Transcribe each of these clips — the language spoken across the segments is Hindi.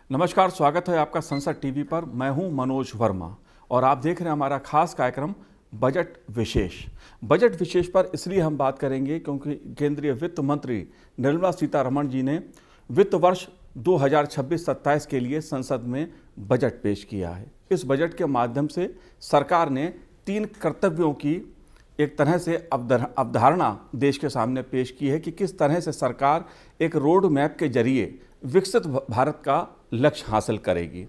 नमस्कार, स्वागत है आपका संसद टीवी पर। मैं हूं मनोज वर्मा और आप देख रहे हैं हमारा खास कार्यक्रम बजट विशेष। बजट विशेष पर इसलिए हम बात करेंगे क्योंकि केंद्रीय वित्त मंत्री निर्मला सीतारमण जी ने वित्त वर्ष 2026-27 के लिए संसद में बजट पेश किया है। इस बजट के माध्यम से सरकार ने 3 कर्तव्यों की एक तरह से अवधारणा देश के सामने पेश की है कि किस तरह से सरकार एक रोड मैप के जरिए विकसित भारत का लक्ष्य हासिल करेगी।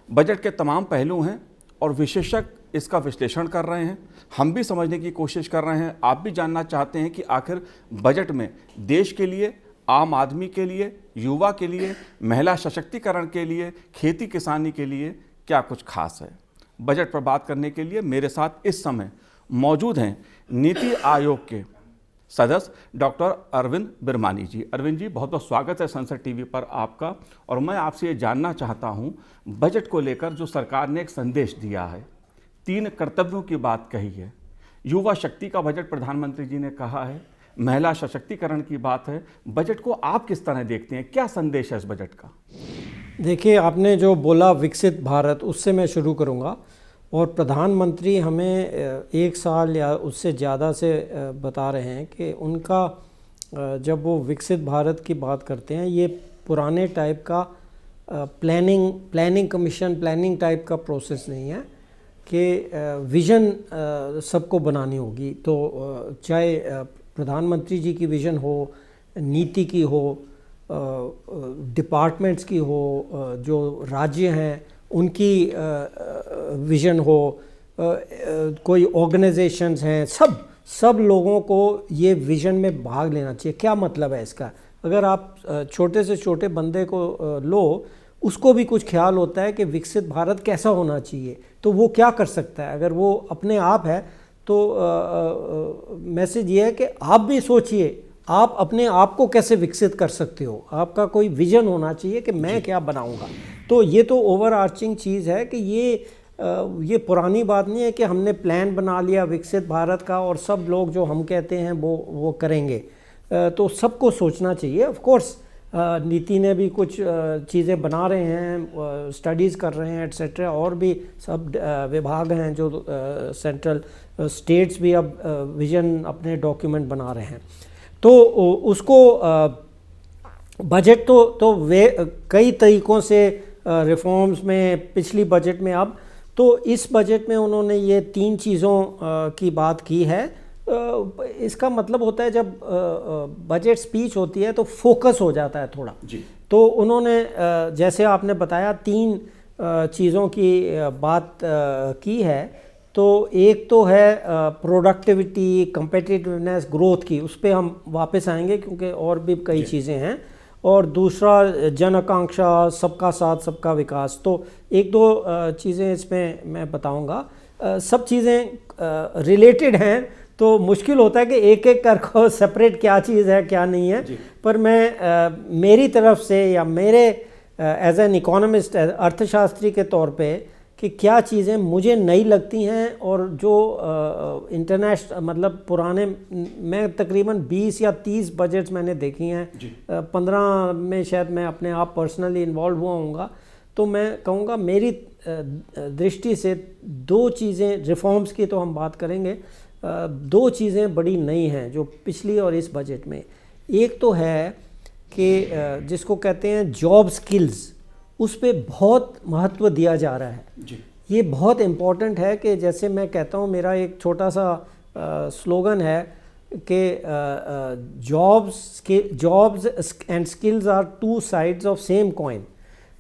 बजट के तमाम पहलू हैं और विशेषज्ञ इसका विश्लेषण कर रहे हैं। हम भी समझने की कोशिश कर रहे हैं, आप भी जानना चाहते हैं कि आखिर बजट में देश के लिए, आम आदमी के लिए, युवा के लिए, महिला सशक्तिकरण के लिए, खेती किसानी के लिए क्या कुछ खास है। बजट पर बात करने के लिए मेरे साथ इस समय मौजूद हैं नीति आयोग के सदस्य डॉक्टर अरविंद बिरमानी जी। अरविंद जी, बहुत बहुत स्वागत है संसद टीवी पर आपका। और मैं आपसे ये जानना चाहता हूँ, बजट को लेकर जो सरकार ने एक संदेश दिया है, 3 कर्तव्यों की बात कही है, युवा शक्ति का बजट प्रधानमंत्री जी ने कहा है, महिला सशक्तिकरण की बात है। बजट को आप किस तरह देखते हैं, क्या संदेश है इस बजट का? देखिए, आपने जो बोला विकसित भारत, उससे मैं शुरू करूँगा। और प्रधानमंत्री हमें 1 साल या उससे ज़्यादा से बता रहे हैं कि उनका जब वो विकसित भारत की बात करते हैं, ये पुराने टाइप का प्लानिंग कमीशन, प्लानिंग टाइप का प्रोसेस नहीं है कि विज़न सबको बनानी होगी। तो चाहे प्रधानमंत्री जी की विज़न हो, नीति की हो, डिपार्टमेंट्स की हो, जो राज्य हैं उनकी विज़न हो, कोई ऑर्गेनाइजेशंस हैं, सब लोगों को ये विज़न में भाग लेना चाहिए। क्या मतलब है इसका? अगर आप छोटे से छोटे बंदे को लो, उसको भी कुछ ख्याल होता है कि विकसित भारत कैसा होना चाहिए, तो वो क्या कर सकता है। अगर वो अपने आप है तो मैसेज ये है कि आप भी सोचिए, आप अपने आप को कैसे विकसित कर सकते हो। आपका कोई विज़न होना चाहिए कि मैं क्या बनाऊंगा। तो ये तो ओवर आर्चिंग चीज़ है कि ये पुरानी बात नहीं है कि हमने प्लान बना लिया विकसित भारत का और सब लोग जो हम कहते हैं वो करेंगे। तो सबको सोचना चाहिए। ऑफ कोर्स नीति ने भी कुछ चीज़ें बना रहे हैं, स्टडीज़ कर रहे हैं एट्सेट्रा, और भी सब विभाग हैं जो सेंट्रल स्टेट्स भी अब विज़न अपने डॉक्यूमेंट बना रहे हैं। तो उसको बजट तो वे कई तरीक़ों से रिफॉर्म्स में, पिछली बजट में, अब तो इस बजट में उन्होंने ये 3 चीज़ों की बात की है। इसका मतलब होता है जब बजट स्पीच होती है तो फोकस हो जाता है थोड़ा जी। तो उन्होंने जैसे आपने बताया 3 चीज़ों की बात की है। तो एक तो है प्रोडक्टिविटी, कम्पिटिटिवनेस, ग्रोथ की, उस पर हम वापस आएंगे क्योंकि और भी कई चीज़ें हैं। और दूसरा जन आकांक्षा, सबका साथ सबका विकास। तो 1-2 चीज़ें इसमें मैं बताऊंगा। सब चीज़ें रिलेटेड हैं तो मुश्किल होता है कि एक कर को सेपरेट क्या चीज़ है क्या नहीं है। पर मैं मेरी तरफ से या मेरे एज एन इकोनॉमिस्ट, अर्थशास्त्री के तौर पे, कि क्या चीज़ें मुझे नई लगती हैं और जो इंटरनेशनल, मतलब पुराने, मैं तकरीबन 20 या 30 बजट्स मैंने देखी हैं। 15 में शायद मैं अपने आप पर्सनली इन्वॉल्व हुआ हूँगा। तो मैं कहूँगा मेरी दृष्टि से 2 चीज़ें, रिफॉर्म्स की तो हम बात करेंगे, 2 चीज़ें बड़ी नई हैं जो पिछली और इस बजट में। एक तो है कि जिसको कहते हैं जॉब स्किल्स, उस पे बहुत महत्व दिया जा रहा है जी। ये बहुत इम्पॉर्टेंट है कि जैसे मैं कहता हूँ, मेरा एक छोटा सा स्लोगन है कि jobs and skills are 2 sides of same coin.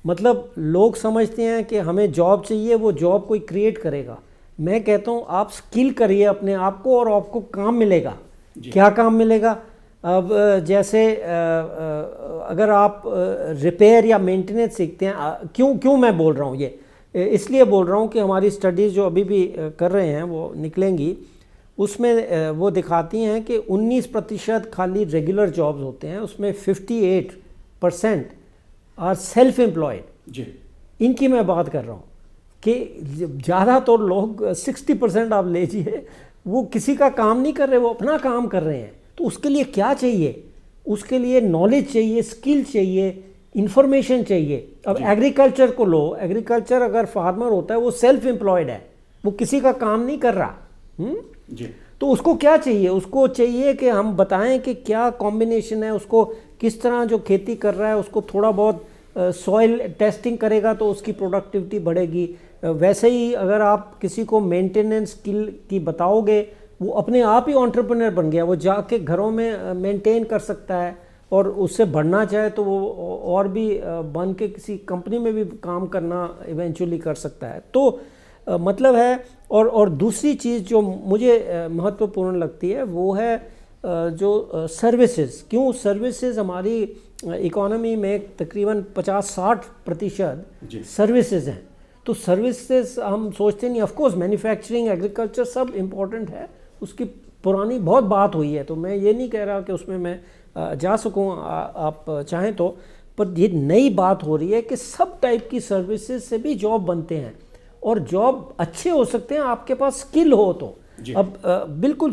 मतलब लोग समझते हैं कि हमें जॉब चाहिए, वो जॉब कोई क्रिएट करेगा। मैं कहता हूँ आप स्किल करिए अपने आप को और आपको काम मिलेगा। क्या काम मिलेगा? अब जैसे अगर आप रिपेयर या मेंटेनेंस सीखते हैं, क्यों मैं बोल रहा हूँ ये, इसलिए बोल रहा हूँ कि हमारी स्टडीज़ जो अभी भी कर रहे हैं वो निकलेंगी, उसमें वो दिखाती हैं कि 19% खाली रेगुलर जॉब्स होते हैं, उसमें 58% आर सेल्फ एम्प्लॉयड जी। इनकी मैं बात कर रहा हूँ कि ज़्यादातर लोग 60% आप लीजिए, वो किसी का काम नहीं कर रहे, वो अपना काम कर रहे हैं। तो उसके लिए क्या चाहिए? उसके लिए नॉलेज चाहिए, स्किल चाहिए, इंफॉर्मेशन चाहिए। अब एग्रीकल्चर को लो, एग्रीकल्चर अगर फार्मर होता है वो सेल्फ एम्प्लॉयड है, वो किसी का काम नहीं कर रहा। जी। तो उसको क्या चाहिए? उसको चाहिए कि हम बताएं कि क्या कॉम्बिनेशन है, उसको किस तरह जो खेती कर रहा है उसको थोड़ा बहुत सॉइल टेस्टिंग करेगा तो उसकी प्रोडक्टिविटी बढ़ेगी। वैसे ही अगर आप किसी को मेंटेनेंस स्किल की बताओगे, वो अपने आप ही एंटरप्रेन्योर बन गया, वो जाके घरों में मेंटेन कर सकता है और उससे बढ़ना चाहे तो वो और भी बन के किसी कंपनी में भी काम करना इवेंचुअली कर सकता है। तो मतलब है। और दूसरी चीज़ जो मुझे महत्वपूर्ण लगती है वो है जो सर्विसेज। क्यों? सर्विसेज हमारी इकोनॉमी में तकरीबन 50-60% सर्विसेज हैं। तो सर्विसेज हम सोचते नहीं, ऑफ कोर्स मैन्युफैक्चरिंग, एग्रीकल्चर सब इम्पोर्टेंट है, उसकी पुरानी बहुत बात हुई है, तो मैं ये नहीं कह रहा कि उसमें मैं जा सकूं, आप चाहें तो, पर ये नई बात हो रही है कि सब टाइप की सर्विसेज से भी जॉब बनते हैं और जॉब अच्छे हो सकते हैं आपके पास स्किल हो तो। अब बिल्कुल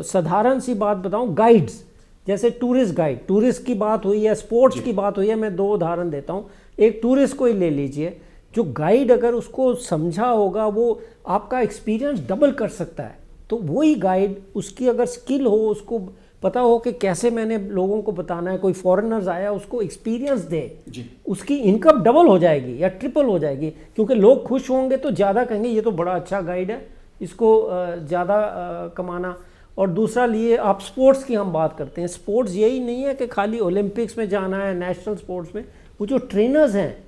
साधारण सी बात बताऊं, गाइड्स, जैसे टूरिस्ट गाइड, टूरिस्ट की बात हुई है, स्पोर्ट्स की बात हुई है, मैं 2 उदाहरण देता हूं। एक टूरिस्ट को ही ले लीजिए, जो गाइड अगर उसको समझा होगा वो आपका एक्सपीरियंस डबल कर सकता है। तो वही गाइड, उसकी अगर स्किल हो, उसको पता हो कि कैसे मैंने लोगों को बताना है, कोई फॉरेनर्स आया उसको एक्सपीरियंस दे, उसकी इनकम डबल हो जाएगी या ट्रिपल हो जाएगी, क्योंकि लोग खुश होंगे तो ज़्यादा कहेंगे ये तो बड़ा अच्छा गाइड है, इसको ज़्यादा कमाना। और दूसरा लिए आप स्पोर्ट्स की हम बात करते हैं, स्पोर्ट्स यही नहीं है कि खाली ओलंपिक्स में जाना है, नेशनल स्पोर्ट्स में, वो जो ट्रेनर्स हैं,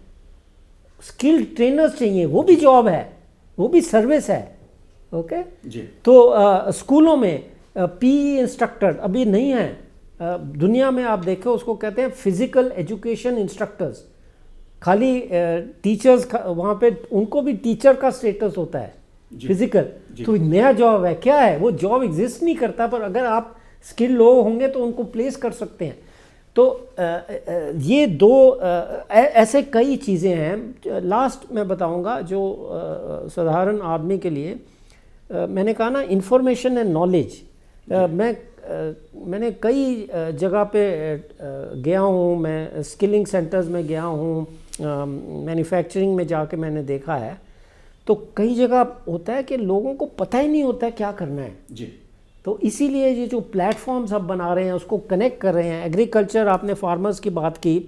स्किल्ड ट्रेनर्स चाहिए, वो भी जॉब है, वो भी सर्विस है। ओके जी। तो स्कूलों में पीई इंस्ट्रक्टर अभी नहीं है, दुनिया में आप देखो उसको कहते हैं फिजिकल एजुकेशन इंस्ट्रक्टर्स। खाली टीचर्स वहाँ पे उनको भी टीचर का स्टेटस होता है, फिजिकल। तो नया जॉब है, क्या है वो? जॉब एग्जिस्ट नहीं करता, पर अगर आप स्किल लोग होंगे तो उनको प्लेस कर सकते हैं। तो ये 2 ऐसे कई चीज़ें हैं। लास्ट मैं बताऊंगा जो साधारण आदमी के लिए, मैंने कहा ना, इंफॉर्मेशन एंड नॉलेज। मैंने कई जगह पे गया हूँ, मैं स्किलिंग सेंटर्स में गया हूँ, मैन्युफैक्चरिंग में जाके मैंने देखा है। तो कई जगह होता है कि लोगों को पता ही नहीं होता है क्या करना है जी। तो इसीलिए ये जो प्लेटफॉर्म्स अब बना रहे हैं उसको कनेक्ट कर रहे हैं। एग्रीकल्चर, आपने फार्मर्स की बात की,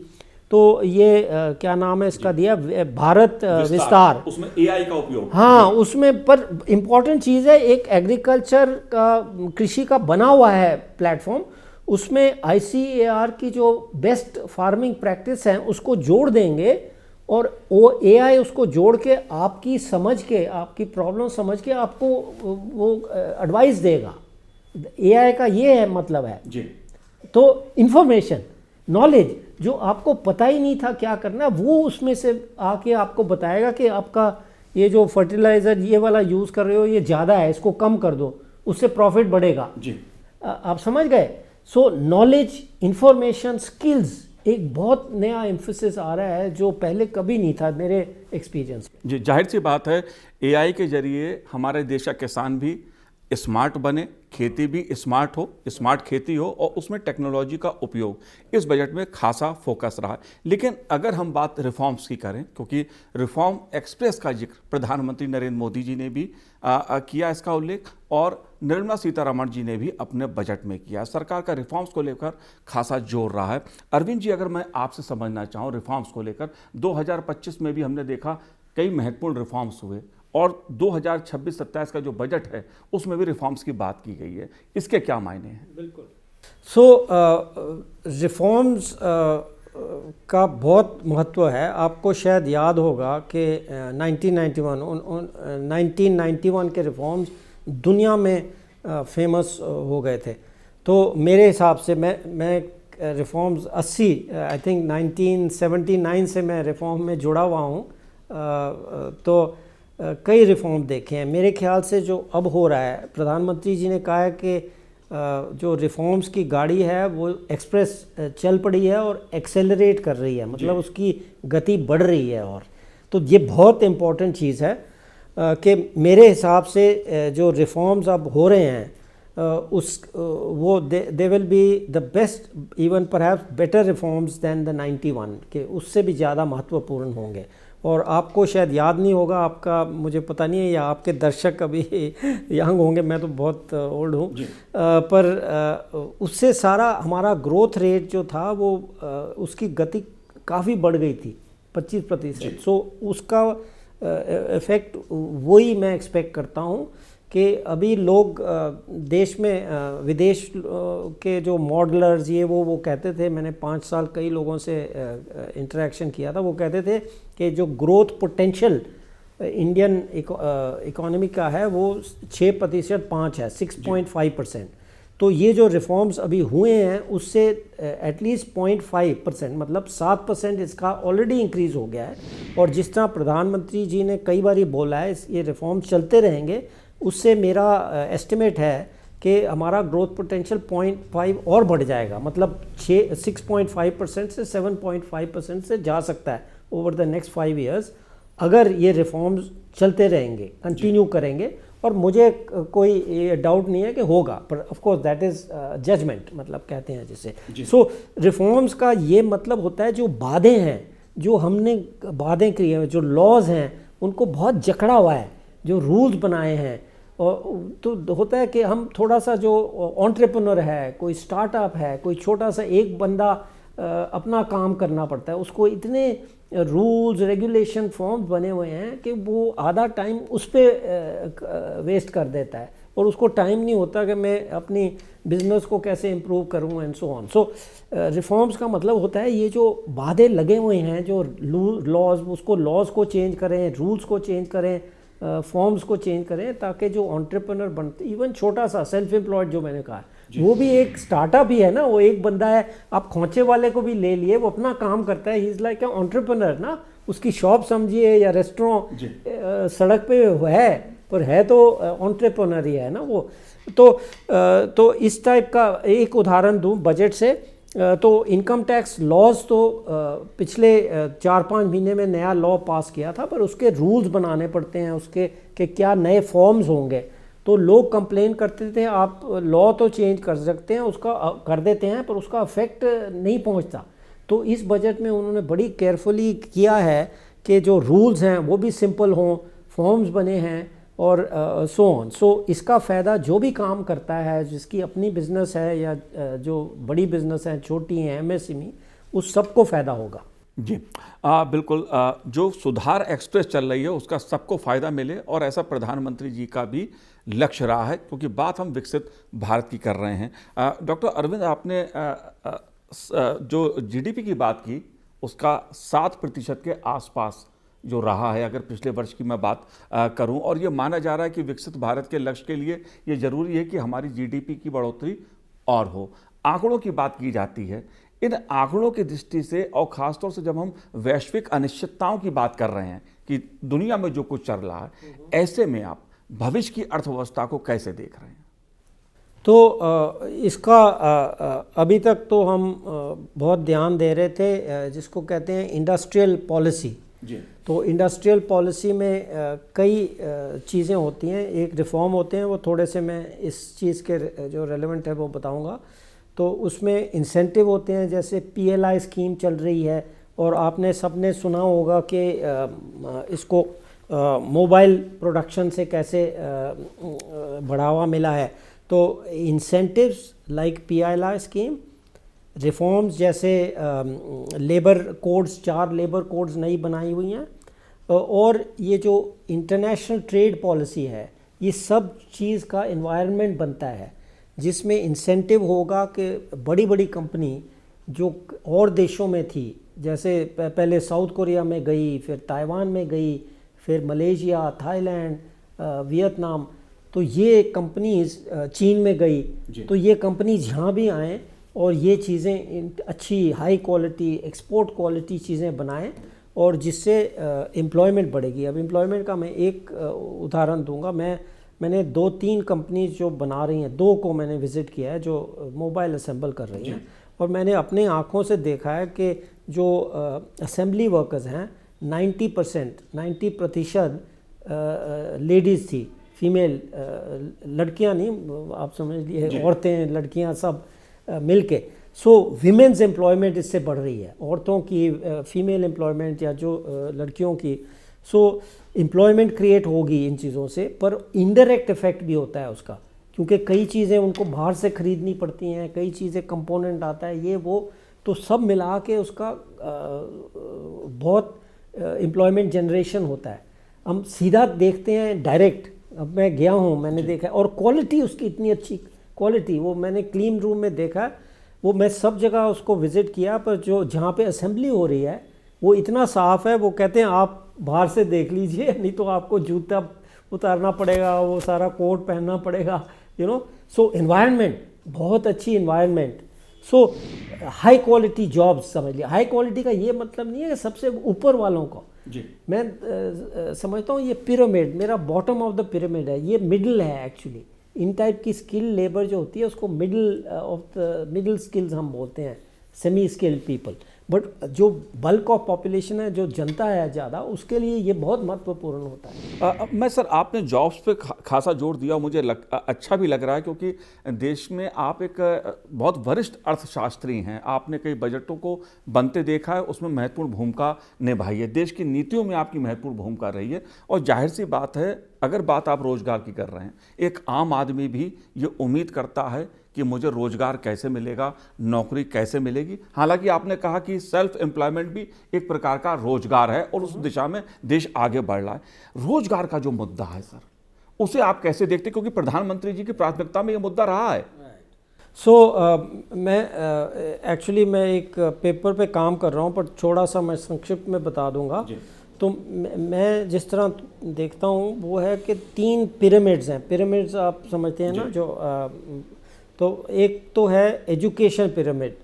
तो ये क्या नाम है इसका दिया, भारत विस्तार, उसमें एआई का उपयोग। हाँ, उसमें पर इम्पॉर्टेंट चीज़ है, एक एग्रीकल्चर का, कृषि का बना हुआ है प्लेटफॉर्म, उसमें ICAR की जो बेस्ट फार्मिंग प्रैक्टिस हैं उसको जोड़ देंगे और वो AI उसको जोड़ के आपकी समझ के, आपकी प्रॉब्लम समझ के आपको वो एडवाइस देगा। AI का ये है मतलब है जी। तो इंफॉर्मेशन, नॉलेज, जो आपको पता ही नहीं था क्या करना, वो उसमें से आके आपको बताएगा कि आपका ये जो फर्टिलाइज़र ये वाला यूज़ कर रहे हो ये ज़्यादा है, इसको कम कर दो, उससे प्रॉफिट बढ़ेगा जी। आप समझ गए? सो नॉलेज, इंफॉर्मेशन, स्किल्स, एक बहुत नया एम्फेसिस आ रहा है जो पहले कभी नहीं था मेरे एक्सपीरियंस में जी। जाहिर सी बात है, AI के जरिए हमारे देश का किसान भी स्मार्ट बने, खेती भी स्मार्ट हो, स्मार्ट खेती हो और उसमें टेक्नोलॉजी का उपयोग, इस बजट में खासा फोकस रहा है। लेकिन अगर हम बात रिफॉर्म्स की करें, क्योंकि रिफॉर्म एक्सप्रेस का जिक्र प्रधानमंत्री नरेंद्र मोदी जी ने भी किया इसका उल्लेख, और निर्मला सीतारमण जी ने भी अपने बजट में किया। सरकार का रिफॉर्म्स को लेकर खासा जोर रहा है। अरविंद जी, अगर मैं आपसे समझना चाहूँ रिफॉर्म्स को लेकर, 2025 में भी हमने देखा कई महत्वपूर्ण रिफॉर्म्स हुए और 2026-27 का जो बजट है उसमें भी रिफॉर्म्स की बात की गई है, इसके क्या मायने हैं? बिल्कुल। सो रिफॉर्म्स का बहुत महत्व है। आपको शायद याद होगा कि 1991 के रिफॉर्म्स दुनिया में फेमस हो गए थे। तो मेरे हिसाब से मैं रिफॉर्म्स 80, आई थिंक 1979 से मैं रिफॉर्म में जुड़ा हुआ हूँ, तो कई रिफॉर्म देखे हैं। मेरे ख्याल से जो अब हो रहा है, प्रधानमंत्री जी ने कहा है कि जो रिफॉर्म्स की गाड़ी है वो एक्सप्रेस चल पड़ी है और एक्सेलरेट कर रही है, मतलब उसकी गति बढ़ रही है। और तो ये बहुत इम्पोर्टेंट चीज़ है कि मेरे हिसाब से जो रिफॉर्म्स अब हो रहे हैं वो they will be the best, even perhaps better reforms than the 91 के, उससे भी ज़्यादा महत्वपूर्ण होंगे। और आपको शायद याद नहीं होगा, आपका मुझे पता नहीं है, या आपके दर्शक अभी यंग होंगे, मैं तो बहुत ओल्ड हूँ, पर उससे सारा हमारा ग्रोथ रेट जो था वो उसकी गति काफ़ी बढ़ गई थी, 25%। सो उसका इफ़ेक्ट वही मैं एक्सपेक्ट करता हूँ कि अभी लोग देश में विदेश के जो मॉडलर्स ये वो कहते थे, मैंने 5 साल कई लोगों से इंटरेक्शन किया था, वो कहते थे कि जो ग्रोथ पोटेंशियल इंडियन इकोनॉमी का है वो 6% 5 है, 6.5%। तो ये जो रिफॉर्म्स अभी हुए हैं उससे एटलीस्ट 0.5%, मतलब 7% इसका ऑलरेडी इंक्रीज़ हो गया है। और जिस तरह प्रधानमंत्री जी ने कई बार बोला है ये रिफॉर्म्स चलते रहेंगे, उससे मेरा एस्टिमेट है कि हमारा ग्रोथ पोटेंशियल 0.5 और बढ़ जाएगा, मतलब 6.5% से 7.5% से जा सकता है ओवर द नेक्स्ट 5 ईयर्स, अगर ये रिफॉर्म्स चलते रहेंगे, कंटिन्यू करेंगे। और मुझे कोई डाउट नहीं है कि होगा, पर of course that is judgement, मतलब कहते हैं जिसे। सो रिफॉर्म्स का ये मतलब होता है जो बातें हैं, जो हमने बातें की हैं, जो लॉज हैं उनको बहुत जकड़ा हुआ है, जो रूल्स बनाए हैं, और तो होता है कि हम थोड़ा सा जो एंटरप्रेन्योर है, कोई स्टार्टअप है, कोई छोटा सा एक बंदा अपना काम करना पड़ता है, उसको इतने रूल्स रेगुलेशन फॉर्म्स बने हुए हैं कि वो आधा टाइम उस पर वेस्ट कर देता है, और उसको टाइम नहीं होता कि मैं अपनी बिजनेस को कैसे इम्प्रूव करूँ and so on. So reforms का मतलब होता है ये जो बाधे लगे हुए हैं, जो लॉज, उसको लॉज को चेंज करें, रूल्स को चेंज करें, फॉर्म्स को चेंज करें, ताकि जो एंटरप्रेन्योर बनते, इवन छोटा सा सेल्फ एम्प्लॉयड जो मैंने कहा, वो भी एक स्टार्टअप ही है ना, वो एक बंदा है, आप खोंचे वाले को भी ले लिए, वो अपना काम करता है, ही इज़ लाइक एंटरप्रेन्योर ना, उसकी शॉप समझिए या रेस्टोरेंट सड़क पे है, पर है तो एंटरप्रेन्योर ही है ना वो। तो इस टाइप का एक उदाहरण दूं बजट से, तो इनकम टैक्स लॉज तो पिछले 4-5 महीने में नया लॉ पास किया था, पर उसके रूल्स बनाने पड़ते हैं उसके कि क्या नए फॉर्म्स होंगे। तो लोग कंप्लेन करते थे आप लॉ तो चेंज कर सकते हैं, उसका कर देते हैं, पर उसका इफेक्ट नहीं पहुंचता। तो इस बजट में उन्होंने बड़ी केयरफुली किया है कि जो रूल्स हैं वो भी सिंपल हों, फॉर्म्स बने हैं, और सो ऑन। सो इसका फ़ायदा जो भी काम करता है, जिसकी अपनी बिजनेस है या जो बड़ी बिजनेस है, छोटी हैं, एमएसएमई, उस सबको फ़ायदा होगा। जी बिल्कुल, जो सुधार एक्सप्रेस चल रही है उसका सबको फ़ायदा मिले, और ऐसा प्रधानमंत्री जी का भी लक्ष्य रहा है, क्योंकि बात हम विकसित भारत की कर रहे हैं। डॉक्टर अरविंद, आपने जो जीडीपी की बात की उसका 7% के आसपास जो रहा है, अगर पिछले वर्ष की मैं बात करूं, और ये माना जा रहा है कि विकसित भारत के लक्ष्य के लिए ये ज़रूरी है कि हमारी जीडीपी की बढ़ोतरी और हो। आंकड़ों की बात की जाती है, इन आंकड़ों की दृष्टि से, और ख़ासतौर से जब हम वैश्विक अनिश्चितताओं की बात कर रहे हैं कि दुनिया में जो कुछ चल रहा है, ऐसे में आप भविष्य की अर्थव्यवस्था को कैसे देख रहे हैं? तो इसका अभी तक तो हम बहुत ध्यान दे रहे थे जिसको कहते हैं इंडस्ट्रियल पॉलिसी। तो इंडस्ट्रियल पॉलिसी में कई चीज़ें होती हैं, एक रिफॉर्म होते हैं, वो थोड़े से मैं इस चीज़ के जो रेलेवेंट है वो बताऊंगा। तो उसमें इंसेंटिव होते हैं, जैसे पीएलआई स्कीम चल रही है, और आपने सबने सुना होगा कि इसको मोबाइल प्रोडक्शन से कैसे बढ़ावा मिला है। तो incentives like PLI scheme, reforms जैसे लेबर कोड्स, 4 लेबर कोड्स नई बनाई हुई हैं, और ये जो इंटरनेशनल ट्रेड पॉलिसी है, ये सब चीज़ का एनवायरनमेंट बनता है, जिसमें इंसेंटिव होगा कि बड़ी बड़ी कंपनी जो और देशों में थी, जैसे पहले साउथ कोरिया में गई, फिर ताइवान में गई, फिर मलेशिया, थाईलैंड, वियतनाम, तो ये कंपनीज चीन में गई, तो ये कंपनीज यहाँ भी आएँ और ये चीज़ें अच्छी हाई क्वालिटी एक्सपोर्ट क्वालिटी चीज़ें बनाएं, और जिससे एम्प्लॉयमेंट बढ़ेगी। अब एम्प्लॉयमेंट का मैं एक उदाहरण दूंगा। मैंने 2-3 कंपनीज जो बना रही हैं, 2 को मैंने विज़िट किया है जो मोबाइल असेंबल कर रही हैं, और मैंने अपने आँखों से देखा है कि जो असेंबली वर्कर्स हैं 90% लेडीज़ थी, फीमेल लड़कियां नहीं, आप समझ लिए, औरतें लड़कियां सब मिलके। सो विमेंस एम्प्लॉयमेंट इससे बढ़ रही है, औरतों की फीमेल एम्प्लॉयमेंट या जो लड़कियों की। सो एम्प्लॉयमेंट क्रिएट होगी इन चीज़ों से, पर इनडायरेक्ट इफेक्ट भी होता है उसका, क्योंकि कई चीज़ें उनको बाहर से ख़रीदनी पड़ती हैं, कई चीज़ें कंपोनेंट आता है ये वो, तो सब मिला के उसका बहुत एम्प्लॉयमेंट जनरेशन होता है। हम सीधा देखते हैं डायरेक्ट, अब मैं गया हूँ, मैंने देखा है, और क्वालिटी उसकी इतनी अच्छी क्वालिटी, वो मैंने क्लीन रूम में देखा, वो मैं सब जगह उसको विज़िट किया, पर जो जहाँ पे असेंबली हो रही है वो इतना साफ़ है, वो कहते हैं आप बाहर से देख लीजिए, नहीं तो आपको जूता उतारना पड़ेगा, वो सारा कोट पहनना पड़ेगा, यू नो। सो एनवायरनमेंट बहुत अच्छी एनवायरनमेंट। सो हाई क्वालिटी जॉब्स, समझ लिया। हाई क्वालिटी का ये मतलब नहीं है कि सबसे ऊपर वालों को जी। मैं समझता हूँ ये पिरामिड, मेरा बॉटम ऑफ द पिरामिड है, ये मिडिल है एक्चुअली। इन टाइप की स्किल लेबर जो होती है उसको middle of the middle skills हम बोलते हैं, सेमी स्किल्ड पीपल। बट जो बल्क ऑफ पॉपुलेशन है, जो जनता है ज़्यादा, उसके लिए ये बहुत महत्वपूर्ण होता है। मैं सर, आपने जॉब्स पे खासा जोर दिया, मुझे अच्छा भी लग रहा है, क्योंकि देश में आप एक बहुत वरिष्ठ अर्थशास्त्री हैं, आपने कई बजटों को बनते देखा है, उसमें महत्वपूर्ण भूमिका निभाई है, देश की नीतियों में आपकी महत्वपूर्ण भूमिका रही है। और जाहिर सी बात है, अगर बात आप रोजगार की कर रहे हैं, एक आम आदमी भी ये उम्मीद करता है कि मुझे रोजगार कैसे मिलेगा, नौकरी कैसे मिलेगी। हालांकि आपने कहा कि सेल्फ एम्प्लॉयमेंट भी एक प्रकार का रोजगार है और उस दिशा में देश आगे बढ़ रहा है। रोजगार का जो मुद्दा है सर, उसे आप कैसे देखते हैं, क्योंकि प्रधानमंत्री जी की प्राथमिकता में यह मुद्दा रहा है। मैं एक्चुअली मैं एक पेपर पे काम कर रहा हूँ, पर थोड़ा सा मैं संक्षिप्त में बता दूंगा। तो मैं जिस तरह देखता हूँ वो है कि 3 पिरामिड्स हैं। पिरामिड्स आप समझते हैं ना, जो तो एक तो है education pyramid,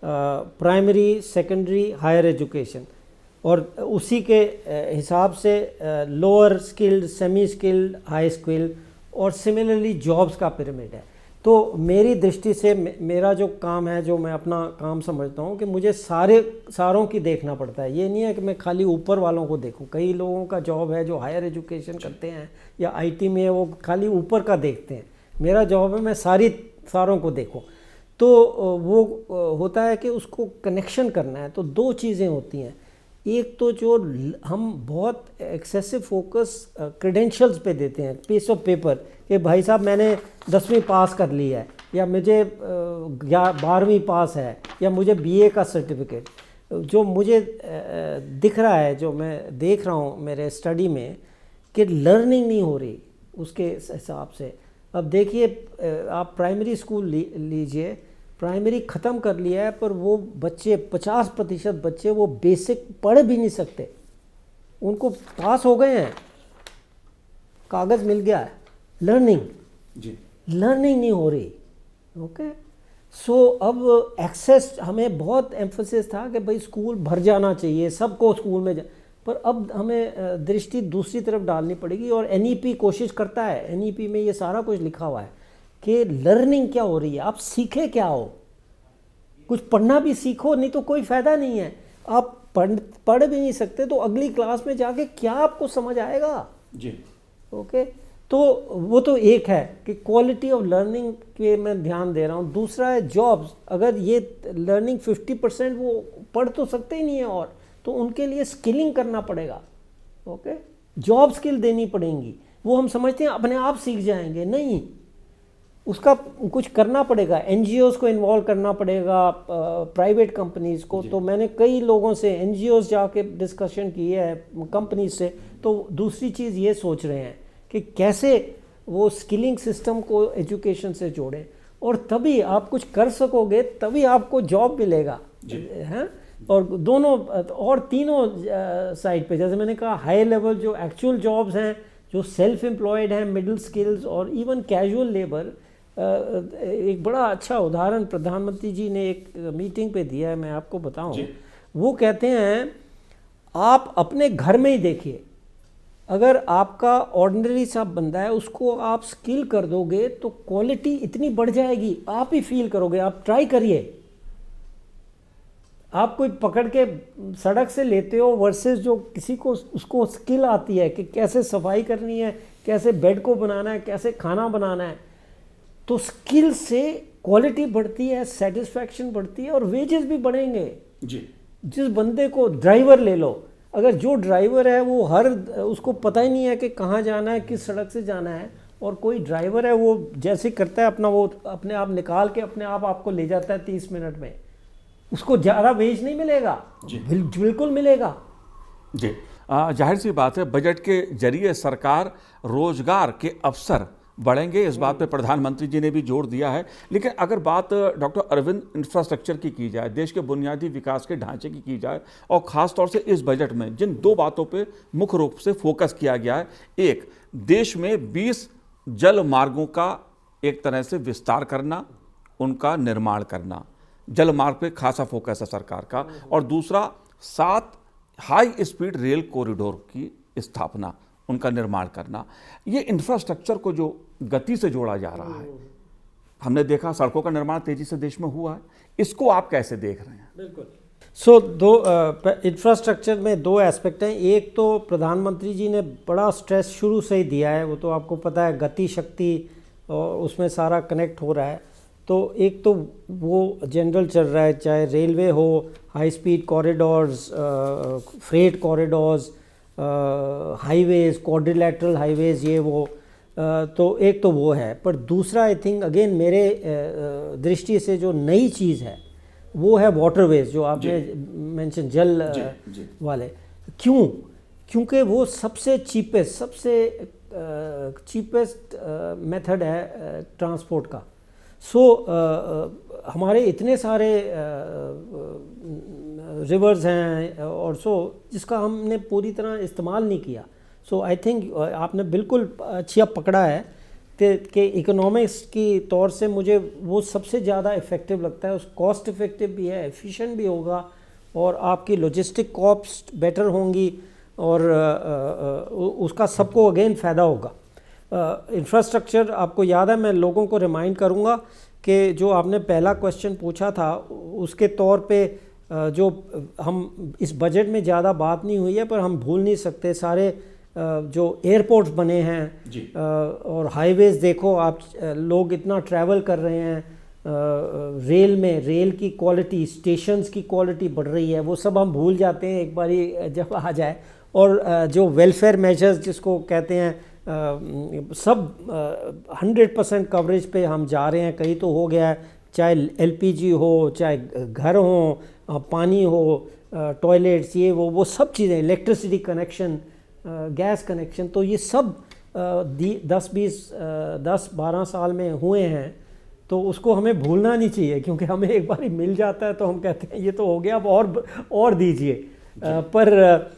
primary, secondary, higher education, और उसी के हिसाब से lower skilled, semi skilled, high skilled, और सिमिलरली जॉब्स का पिरामिड है। तो मेरी दृष्टि से मेरा जो काम है, जो मैं अपना काम समझता हूँ कि मुझे सारों की देखना पड़ता है। ये नहीं है कि मैं खाली ऊपर वालों को देखूँ। कई लोगों का जॉब है जो हायर एजुकेशन करते हैं या आईटी में है, वो खाली ऊपर का देखते हैं। मेरा जॉब है मैं सारों को देखूँ। तो वो होता है कि उसको कनेक्शन करना है। तो 2 चीज़ें होती हैं। एक तो जो हम बहुत एक्सेसिव फोकस क्रेडेंशियल्स पे देते हैं, पीस ऑफ पेपर, कि भाई साहब मैंने 10वीं पास कर ली है, या मुझे 12वीं पास है, या मुझे बीए का सर्टिफिकेट। जो मुझे दिख रहा है, जो मैं देख रहा हूँ मेरे स्टडी में, कि लर्निंग नहीं हो रही उसके हिसाब से। अब देखिए, आप प्राइमरी स्कूल लीजिए, प्राइमरी ख़त्म कर लिया है, पर वो बच्चे 50% बच्चे वो बेसिक पढ़ भी नहीं सकते। उनको पास हो गए हैं, कागज़ मिल गया है, लर्निंग नहीं हो रही। ओके, सो अब एक्सेस, हमें बहुत एम्फोसिस था कि भाई स्कूल भर जाना चाहिए, सबको स्कूल में पर अब हमें दृष्टि दूसरी तरफ डालनी पड़ेगी। और एनईपी कोशिश करता है, एनईपी में ये सारा कुछ लिखा हुआ है कि लर्निंग क्या हो रही है, आप सीखे क्या हो। कुछ पढ़ना भी सीखो, नहीं तो कोई फ़ायदा नहीं है। आप पढ़ भी नहीं सकते तो अगली क्लास में जाके क्या आपको समझ आएगा जी। ओके, तो वो तो एक है कि क्वालिटी ऑफ लर्निंग पे मैं ध्यान दे रहा हूँ। दूसरा है जॉब्स। अगर ये लर्निंग 50% वो पढ़ तो सकते ही नहीं है, और तो उनके लिए स्किलिंग करना पड़ेगा। ओके, जॉब स्किल देनी पड़ेंगी। वो हम समझते हैं अपने आप सीख जाएंगे, नहीं, उसका कुछ करना पड़ेगा। एनजीओज़ को इन्वॉल्व करना पड़ेगा, प्राइवेट कंपनीज़ को। तो मैंने कई लोगों से, एनजीओज़ जाके डिस्कशन की है कंपनीज से। तो दूसरी चीज़ ये सोच रहे हैं कि कैसे वो स्किलिंग सिस्टम को एजुकेशन से जोड़ें, और तभी आप कुछ कर सकोगे, तभी आपको जॉब मिलेगा, हैं। और दोनों और तीनों साइड पे, जैसे मैंने कहा, हाई लेवल जो एक्चुअल जॉब्स हैं, जो सेल्फ एम्प्लॉयड हैं, मिडिल स्किल्स, और इवन कैजुअल लेबर। एक बड़ा अच्छा उदाहरण प्रधानमंत्री जी ने एक मीटिंग पे दिया है, मैं आपको बताऊं। वो कहते हैं आप अपने घर में ही देखिए, अगर आपका ऑर्डिनरी सा बंदा है, उसको आप स्किल कर दोगे तो क्वालिटी इतनी बढ़ जाएगी, आप ही फील करोगे। आप ट्राई करिए, आप कोई पकड़ के सड़क से लेते हो वर्सेस जो किसी को उसको स्किल आती है कि कैसे सफाई करनी है, कैसे बेड को बनाना है, कैसे खाना बनाना है, तो स्किल से क्वालिटी बढ़ती है, सेटिस्फैक्शन बढ़ती है और वेजेस भी बढ़ेंगे जी। जिस बंदे को ड्राइवर ले लो, अगर जो ड्राइवर है वो उसको पता ही नहीं है कि कहाँ जाना है, किस सड़क से जाना है, और कोई ड्राइवर है वो जैसे करता है अपना, वो अपने आप निकाल के अपने आप आपको ले जाता है 30 मिनट में, उसको ज़्यादा वेज नहीं मिलेगा? बिल्कुल मिलेगा जी। जाहिर सी बात है, बजट के जरिए सरकार रोजगार के अवसर बढ़ेंगे, इस बात पे प्रधानमंत्री जी ने भी जोर दिया है। लेकिन अगर बात डॉक्टर अरविंद इंफ्रास्ट्रक्चर की जाए, देश के बुनियादी विकास के ढांचे की जाए, और ख़ास तौर से इस बजट में जिन दो बातों पे मुख्य रूप से फोकस किया गया है, एक, देश में 20 जल मार्गों का एक तरह से विस्तार करना, उनका निर्माण करना, जल मार्ग पे खासा फोकस है सरकार का, और दूसरा 7 हाई स्पीड रेल कॉरिडोर की स्थापना, उनका निर्माण करना। ये इंफ्रास्ट्रक्चर को जो गति से जोड़ा जा रहा है, हमने देखा सड़कों का निर्माण तेजी से देश में हुआ है, इसको आप कैसे देख रहे हैं? बिल्कुल। इंफ्रास्ट्रक्चर में दो एस्पेक्ट हैं। एक तो प्रधानमंत्री जी ने बड़ा स्ट्रेस शुरू से ही दिया है, वो तो आपको पता है, गति शक्ति, और उसमें सारा कनेक्ट हो रहा है। तो एक तो वो जनरल चल रहा है, चाहे रेलवे हो, high speed corridors, freight corridors, highways, quadrilateral highways, ये वो, तो एक तो वो है। पर दूसरा आई थिंक अगेन मेरे दृष्टि से जो नई चीज़ है वो है वाटरवेज, जो आपने मेंशन, जल वाले। क्यों? क्योंकि वो सबसे चीपेस्ट मेथड है ट्रांसपोर्ट का। हमारे इतने सारे रिवर्स हैं और जिसका हमने पूरी तरह इस्तेमाल नहीं किया। आई थिंक आपने बिल्कुल अच्छा पकड़ा है कि इकोनॉमिक्स की तौर से मुझे वो सबसे ज़्यादा इफ़ेक्टिव लगता है। उस कॉस्ट इफ़ेक्टिव भी है, एफिशिएंट भी होगा, और आपकी लॉजिस्टिक कॉस्ट बेटर होंगी, और उसका सबको अगेन फ़ायदा होगा। इंफ्रास्ट्रक्चर, आपको याद है, मैं लोगों को रिमाइंड करूंगा कि जो आपने पहला क्वेश्चन पूछा था, उसके तौर पे जो हम इस बजट में ज़्यादा बात नहीं हुई है, पर हम भूल नहीं सकते सारे जो एयरपोर्ट्स बने हैं, और हाईवेज देखो आप, लोग इतना ट्रैवल कर रहे हैं, रेल की क्वालिटी, स्टेशंस की क्वालिटी बढ़ रही है, वो सब हम भूल जाते हैं एक बारी जब आ जाए। और जो वेलफेयर मेजर्स जिसको कहते हैं, सब 100% कवरेज पे हम जा रहे हैं। कहीं तो हो गया है, चाहे LPG हो, चाहे घर हो, पानी हो, टॉयलेट्स, ये वो सब चीज़ें, इलेक्ट्रिसिटी कनेक्शन, गैस कनेक्शन, तो ये सब 10-12 साल में हुए हैं। तो उसको हमें भूलना नहीं चाहिए, क्योंकि हमें एक बार ही मिल जाता है तो हम कहते हैं ये तो हो गया, अब और दीजिए। पर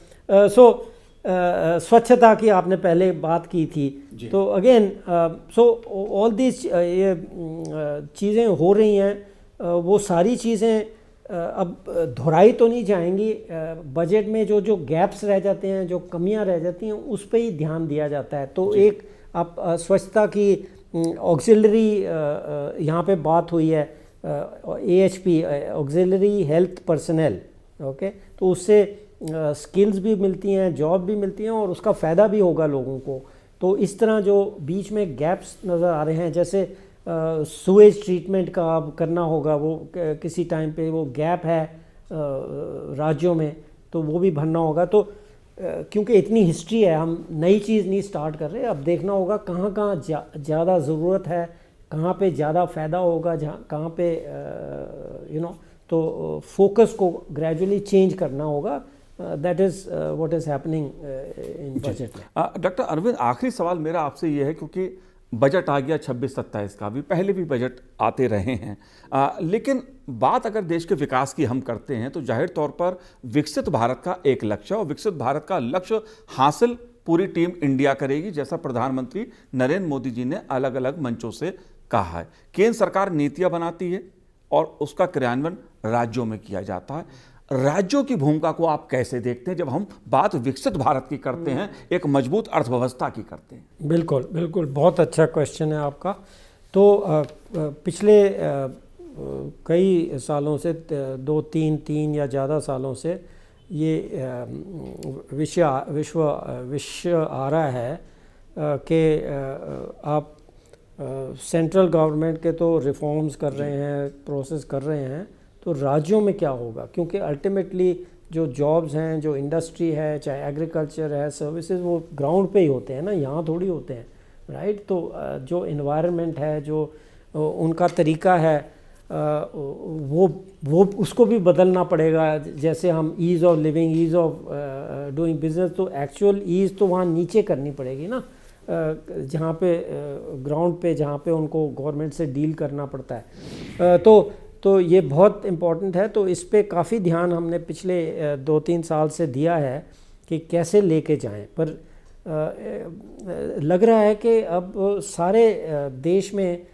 स्वच्छता की आपने पहले बात की थी, तो अगेन ऑल दिस ये चीज़ें हो रही हैं। वो सारी चीज़ें अब दोहराई तो नहीं जाएंगी। बजट में जो गैप्स रह जाते हैं, जो कमियां रह जाती हैं, उस पर ही ध्यान दिया जाता है। तो एक आप स्वच्छता की ऑक्सिलरी यहाँ पे बात हुई है, AHP, auxiliary health personnel, okay, तो उससे स्किल्स भी मिलती हैं, जॉब भी मिलती हैं, और उसका फ़ायदा भी होगा लोगों को। तो इस तरह जो बीच में गैप्स नज़र आ रहे हैं, जैसे सुएज ट्रीटमेंट का अब करना होगा, वो किसी टाइम पे वो गैप है राज्यों में, तो वो भी भरना होगा। तो क्योंकि इतनी हिस्ट्री है, हम नई चीज़ नहीं स्टार्ट कर रहे, अब देखना होगा कहाँ कहाँ ज़्यादा ज़रूरत है, कहाँ पे ज़्यादा फ़ायदा होगा, कहाँ पे तो फोकस को ग्रेजुअली चेंज करना होगा। That is what is happening in budget. Doctor Arvind, आखिरी सवाल मेरा आपसे ये है, क्योंकि बजट आ गया 26-27 का, भी पहले भी बजट आते रहे हैं, लेकिन बात अगर देश के विकास की हम करते हैं तो जाहिर तौर पर विकसित भारत का एक लक्ष्य, और विकसित भारत का लक्ष्य हासिल पूरी टीम इंडिया करेगी, जैसा प्रधानमंत्री नरेंद्र मोदी जी ने अलग अलग मंचों से कहा है। केंद्र सरकार नीतियां बनाती है और उसका क्रियान्वयन राज्यों में किया जाता है। राज्यों की भूमिका को आप कैसे देखते हैं जब हम बात विकसित भारत की करते हैं, एक मजबूत अर्थव्यवस्था की करते हैं? बिल्कुल बिल्कुल, बहुत अच्छा क्वेश्चन है आपका। तो पिछले कई सालों से 2-3 या ज़्यादा सालों से ये विषय आ रहा है कि आप सेंट्रल गवर्नमेंट के तो रिफॉर्म्स कर रहे हैं, प्रोसेस कर रहे हैं, तो राज्यों में क्या होगा, क्योंकि अल्टीमेटली जो जॉब्स हैं, जो इंडस्ट्री है, चाहे एग्रीकल्चर है, सर्विसेज, वो ग्राउंड पे ही होते हैं ना, यहाँ थोड़ी होते हैं, राइट। तो जो इन्वायरमेंट है, जो उनका तरीका है, वो उसको भी बदलना पड़ेगा। जैसे हम ease of living, ease of doing business, तो एक्चुअल ईज़ तो वहाँ नीचे करनी पड़ेगी ना, जहाँ पे ग्राउंड पे, जहाँ पे उनको गवर्नमेंट से डील करना पड़ता है। तो ये बहुत इम्पॉर्टेंट है। तो इस पे काफ़ी ध्यान हमने पिछले 2-3 साल से दिया है कि कैसे लेके जाएं, पर लग रहा है कि अब सारे देश में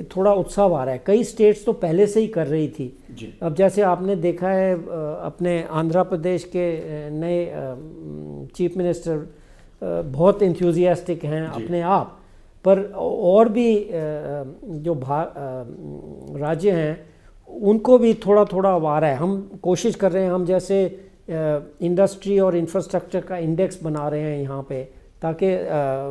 थोड़ा उत्साह आ रहा है। कई स्टेट्स तो पहले से ही कर रही थी जी। अब जैसे आपने देखा है अपने आंध्र प्रदेश के नए चीफ मिनिस्टर बहुत इंथुजियास्टिक हैं अपने आप, पर और भी जो राज्य हैं उनको भी थोड़ा थोड़ा आ रहा है। हम कोशिश कर रहे हैं, हम जैसे इंडस्ट्री और इंफ्रास्ट्रक्चर का इंडेक्स बना रहे हैं यहाँ पे, ताकि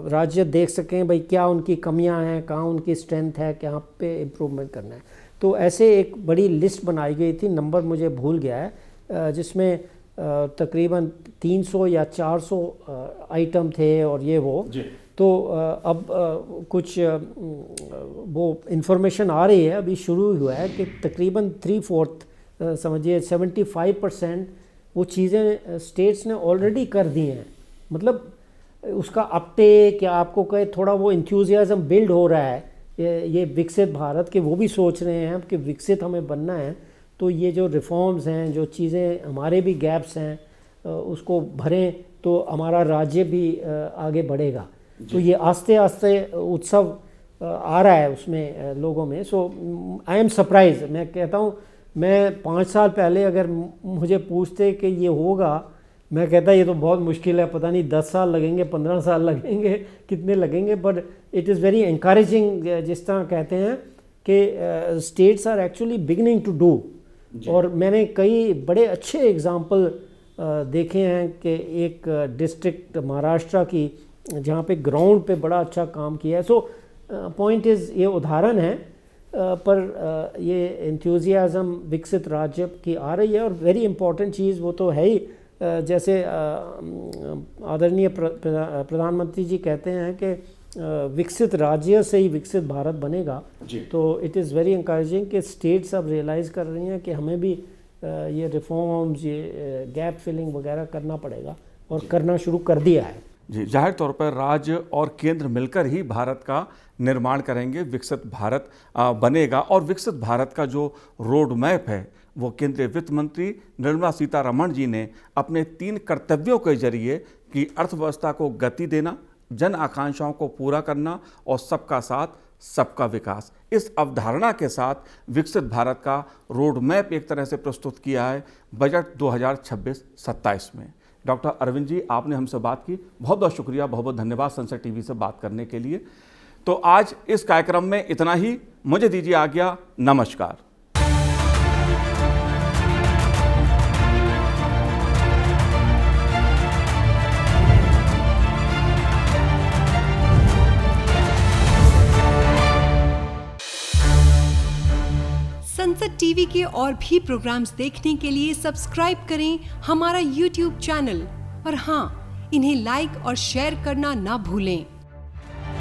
राज्य देख सकें भाई क्या उनकी कमियां हैं, कहाँ उनकी स्ट्रेंथ है, कहाँ पे इम्प्रूवमेंट करना है। तो ऐसे एक बड़ी लिस्ट बनाई गई थी, नंबर मुझे भूल गया है, जिसमें तकरीबन 300 या 400 आइटम थे और ये वो जी। तो अब कुछ वो इंफॉर्मेशन आ रही है, अभी शुरू हुआ है कि तकरीबन 3/4 समझिए 75% वो चीज़ें स्टेट्स ने ऑलरेडी कर दी हैं। मतलब उसका अपटेक या आपको कहे थोड़ा वो इंथ्यूजियाज्म बिल्ड हो रहा है। ये विकसित भारत के वो भी सोच रहे हैं कि विकसित हमें बनना है, तो ये जो रिफॉर्म्स हैं, जो चीज़ें हमारे भी गैप्स हैं, उसको भरें तो हमारा राज्य भी आगे बढ़ेगा। तो ये आस्ते आस्ते उत्सव आ रहा है उसमें लोगों में। सो आई एम सरप्राइज। मैं कहता हूँ, मैं 5 साल पहले अगर मुझे पूछते कि ये होगा, मैं कहता ये तो बहुत मुश्किल है, पता नहीं 10 साल लगेंगे, 15 साल लगेंगे, कितने लगेंगे। But it is very encouraging, जिस तरह कहते हैं कि states are actually beginning to do. और मैंने कई बड़े अच्छे एग्जाम्पल देखे हैं कि एक डिस्ट्रिक्ट महाराष्ट्र की जहाँ पे ग्राउंड पे बड़ा अच्छा काम किया है। सो पॉइंट इज़, ये उदाहरण है, पर ये एंथुजियाज्म विकसित राज्य की आ रही है। और वेरी इंपॉर्टेंट चीज़ वो तो है ही, जैसे आदरणीय प्रधानमंत्री जी कहते हैं कि विकसित राज्य से ही विकसित भारत बनेगा। तो इट इज़ वेरी इंकरेजिंग कि स्टेट्स अब रियलाइज़ कर रही हैं कि हमें भी ये रिफॉर्म्स, ये गैप फिलिंग वगैरह करना पड़ेगा, और करना शुरू कर दिया है जी। जाहिर तौर पर राज्य और केंद्र मिलकर ही भारत का निर्माण करेंगे, विकसित भारत बनेगा। और विकसित भारत का जो रोड मैप है वो केंद्रीय वित्त मंत्री निर्मला सीतारमण जी ने अपने 3 कर्तव्यों के जरिए कि अर्थव्यवस्था को गति देना, जन आकांक्षाओं को पूरा करना और सबका साथ सबका विकास, इस अवधारणा के साथ विकसित भारत का रोड मैप एक तरह से प्रस्तुत किया है बजट 2026-27 में। डॉक्टर अरविंद जी, आपने हमसे बात की, बहुत बहुत शुक्रिया, बहुत बहुत धन्यवाद संसद टीवी से बात करने के लिए। तो आज इस कार्यक्रम में इतना ही, मुझे दीजिए आज्ञा, नमस्कार। संसद टीवी के और भी प्रोग्राम्स देखने के लिए सब्सक्राइब करें हमारा YouTube चैनल, और हाँ, इन्हें लाइक और शेयर करना ना भूलें।